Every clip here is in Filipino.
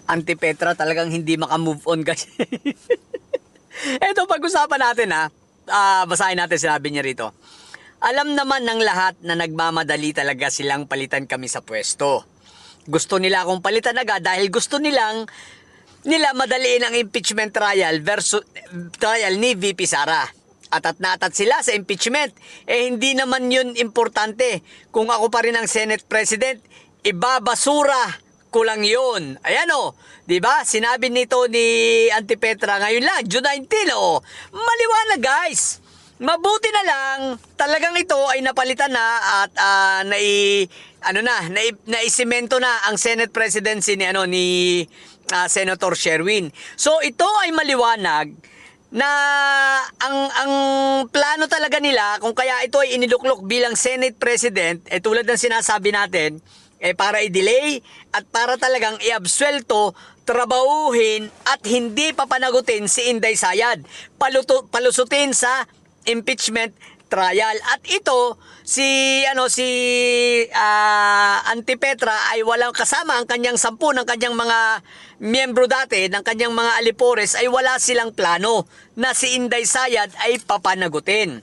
Antipetra talagang hindi makamove on guys. Eto, pag-usapan natin basahin natin sinabi niya rito. Alam naman ng lahat na nagmamadali talaga silang palitan kami sa pwesto. Gusto nila akong palitan agad dahil gusto nila madaliin ang impeachment trial ni VP Sara. Atat na atat sila sa impeachment. Hindi naman yun importante. Kung ako pa rin ang Senate President, ibabasura ko lang yun. Ayan o. Diba? Sinabi nito ni Antipetra ngayon lang, June 19 o. Maliwanag guys. Mabuti na lang, talagang ito ay napalitan na at naisimento na ang Senate presidency ni Senator Sherwin. So ito ay maliwanag na ang plano talaga nila kung kaya ito ay iniluklok bilang Senate President, tulad ng sinasabi natin, para i-delay at para talagang i-absuelto, trabahuhin at hindi papanagutin si Inday Sayad. Palusutin sa impeachment trial. At ito si Antipetra ay walang kasama ang kanyang 10 ng kanyang mga miyembro dati, ng kanyang mga alipores ay wala silang plano na si Inday Sayad ay papanagutin.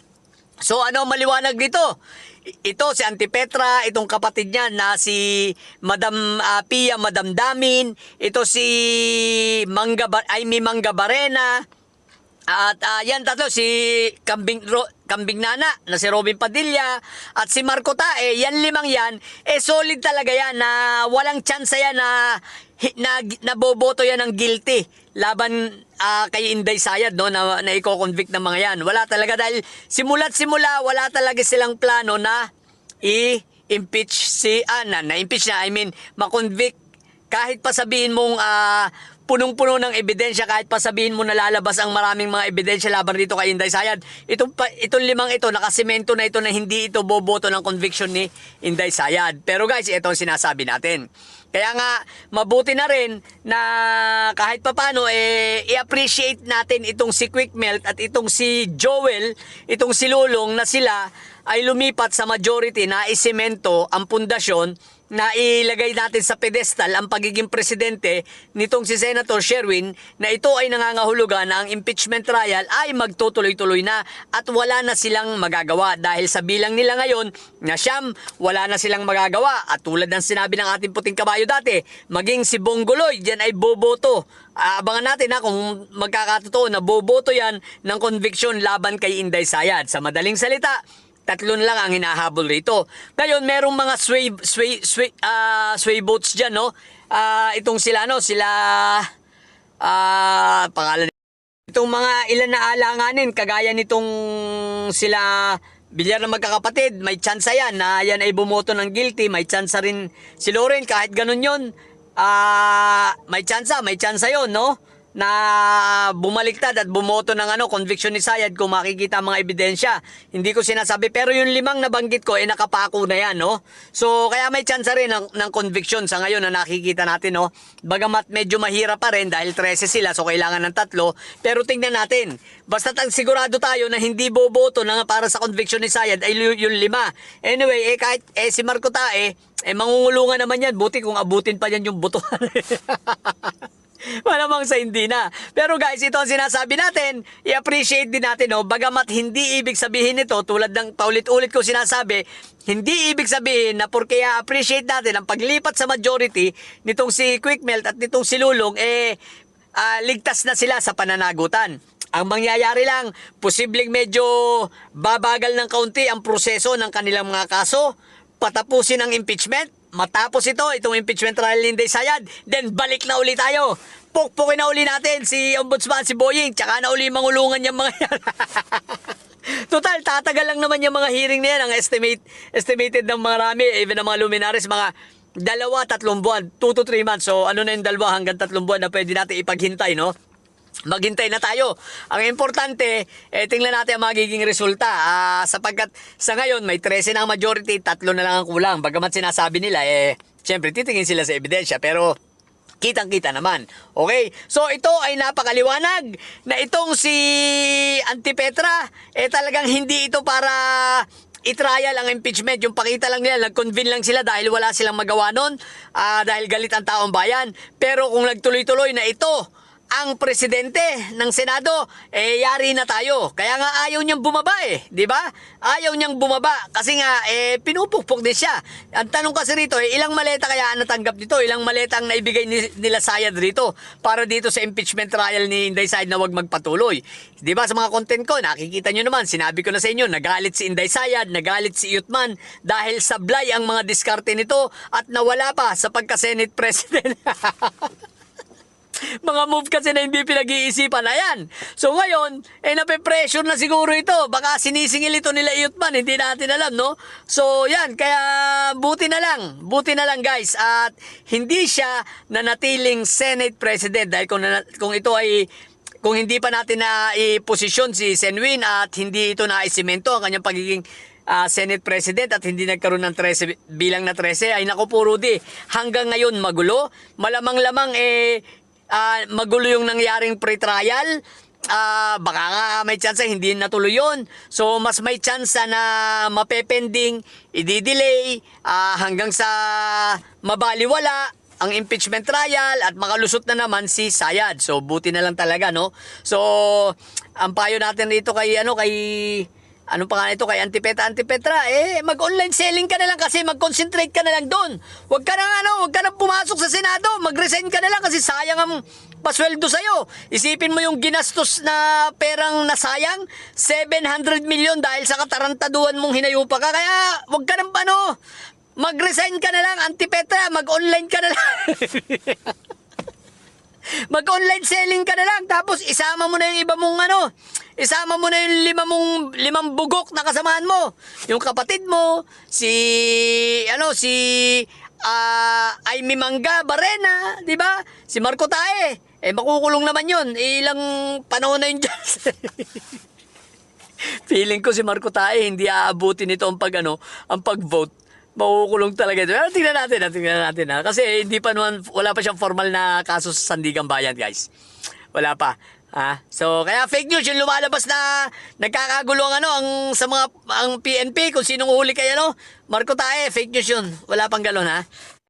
So ano maliwanag dito? Ito si Antipetra, itong kapatid niya na si Madam Pia Madam Damin, ito si Aimee Mangga Barrena, at yan tatlo, si Kambing Nana na si Robin Padilla at si Marco Tae, yan limang yan, solid talaga yan na walang chance yan na boboto yan ng guilty laban kay Inday Sayad na i-convict ng mga yan. Wala talaga dahil simula't simula wala talaga silang plano na i-impeach na-impeach na, ma-convict kahit pa sabihin mong punong-puno ng ebidensya, kahit pa sabihin mo na lalabas ang maraming mga ebidensya laban dito kay Inday Sayad. Itong limang ito, nakasemento na ito na hindi ito boboto ng conviction ni Inday Sayad. Pero guys, ito ang sinasabi natin. Kaya nga, mabuti na rin na kahit pa paano, i-appreciate natin itong si Quick Melt at itong si Joel, itong si Lulong na sila ay lumipat sa majority na isemento ang pundasyon na ilagay natin sa pedestal ang pagiging presidente nitong si Senator Sherwin na ito ay nangangahulugan na ang impeachment trial ay magtutuloy-tuloy na at wala na silang magagawa dahil sa bilang nila ngayon na siyam, wala na silang magagawa at tulad ng sinabi ng ating puting kabayo dati, maging si Bonggoloy diyan ay boboto. Abangan natin kung magkakatotoo na boboto yan ng conviction laban kay Inday Sayad. Sa madaling salita, tatlon lang ang hinahabol rito. Ngayon, merong mga sway votes dyan, no? Itong sila, pangalan. Itong mga ilan na alanganin, kagaya nitong sila Villar na magkakapatid, may chance yan na yan ay bumoto ng guilty, may chance rin si Loren, kahit ganun yun, may chance yun, no? Na bumaliktad at bumoto ng conviction ni Sayad kung makikita mga ebidensya. Hindi ko sinasabi pero yung limang nabanggit ko nakapako na yan, no? So kaya may chance rin ng conviction sa ngayon na nakikita natin, no? Bagamat medyo mahirap pa rin dahil 13 sila so kailangan ng 3, pero tingnan natin. Basta sigurado tayo na hindi boboto na para sa conviction ni Sayad ay yung 5. Anyway, kahit si Marco Tae, mangungulungan naman yan. Buti kung abutin pa yan yung botohan. Malamang sa hindi na. Pero guys, ito ang sinasabi natin, i-appreciate din natin, no? Bagamat hindi ibig sabihin ito, tulad ng paulit-ulit ko sinasabi, hindi ibig sabihin na porque appreciate natin ang paglipat sa majority nitong si Quick Melt at nitong si Lulong, ligtas na sila sa pananagutan. Ang mangyayari lang, posibleng medyo babagal ng kaunti ang proseso ng kanilang mga kaso, patapusin ang impeachment. Matapos itong impeachment trial ni Inday Sayad, then balik na uli tayo. Pukpukin na uli natin si Ombudsman, si Boying, tsaka na uli mangulungan yung mga yan. Total, tatagal lang naman yung mga hearing na yan. Ang estimated ng mga rami, even ng mga luminaries, mga 2-3 buwan, 2 to 3 months. So ano na yung 2 hanggang 3 buwan na pwede natin ipaghintay, no? Maghintay na tayo. Ang importante, tingnan natin ang magiging resulta. Sapagkat sa ngayon, may 13 na ang majority, 3 na lang ang kulang. Bagamat sinasabi nila, siyempre, titingin sila sa ebidensya. Pero, kitang-kita naman. Okay? So, ito ay napakaliwanag na itong si Antipetra, talagang hindi ito para i-trial ang impeachment. Yung pakita lang nila, nag-convene lang sila dahil wala silang magawa nun, dahil galit ang taong bayan. Pero kung nagtuloy-tuloy na ito, ang presidente ng Senado, yari na tayo. Kaya nga ayaw niyang bumaba di ba? Ayaw niyang bumaba kasi nga pinupukpok din siya. Ang tanong kasi rito, ilang maleta kaya natanggap dito? Ilang maleta ang naibigay nila Sayad rito para dito sa impeachment trial ni Inday Sayad na wag magpatuloy? Di ba sa mga content ko, nakikita niyo naman, sinabi ko na sa inyo, nagalit si Inday Sayad, nagalit si Yutman dahil sablay ang mga diskarte nito at nawala pa sa pagka-Senate President. Mga move kasi na hindi pinag-iisipan. Ayan. So ngayon, nape-pressure na siguro ito. Baka sinisingil ito nila Yutman. Hindi natin alam, no? So yan, kaya buti na lang. Buti na lang guys. At hindi siya nanatiling Senate President. Dahil kung ito ay kung hindi pa natin na i-posisyon si Senwin at hindi ito na-isimento ang kanyang pagiging Senate President at hindi nagkaroon ng 13, bilang na 13, ay naku po Rudy, hanggang ngayon magulo. Malamang-lamang magulo yung nangyaring pre-trial. Baka nga may chance hindi natuloy yun. So mas may chance na mapepending, i-delay hanggang sa mabaliwala ang impeachment trial at makalusot na naman si Sayad. So buti na lang talaga, no? So ang payo natin dito kay ano pa nga ito kay Antipetra, mag-online selling ka na lang kasi mag-concentrate ka na lang doon. Huwag ka nang pumasok sa Senado, mag-resign ka na lang kasi sayang ang pasweldo sa'yo. Isipin mo yung ginastos na perang nasayang, 700 million dahil sa katarantaduhan mong hinayupa ka. Kaya huwag ka nang mag-resign ka na lang, Antipetra, mag-online ka na lang. Mag-online selling ka na lang, tapos isama mo na yung iba mong isama mo na yung limang bugok na kasamahan mo. Yung kapatid mo, si Aimee Mangga Barrena, di ba? Si Marco Tae. Makukulong naman yun. Ilang panahon na yun dyan. Feeling ko si Marco Tae, hindi aabutin ito ang pag-vote. Makukulong talaga ito. Pero tingnan natin. Kasi hindi pa naman, wala pa siyang formal na kaso sa Sandigan Bayan, guys. Wala pa. So kaya fake news yung lumalabas na nagkakagulo ang PNP kung sinong huli kay Marco Tae, fake news yun. Wala pang galon,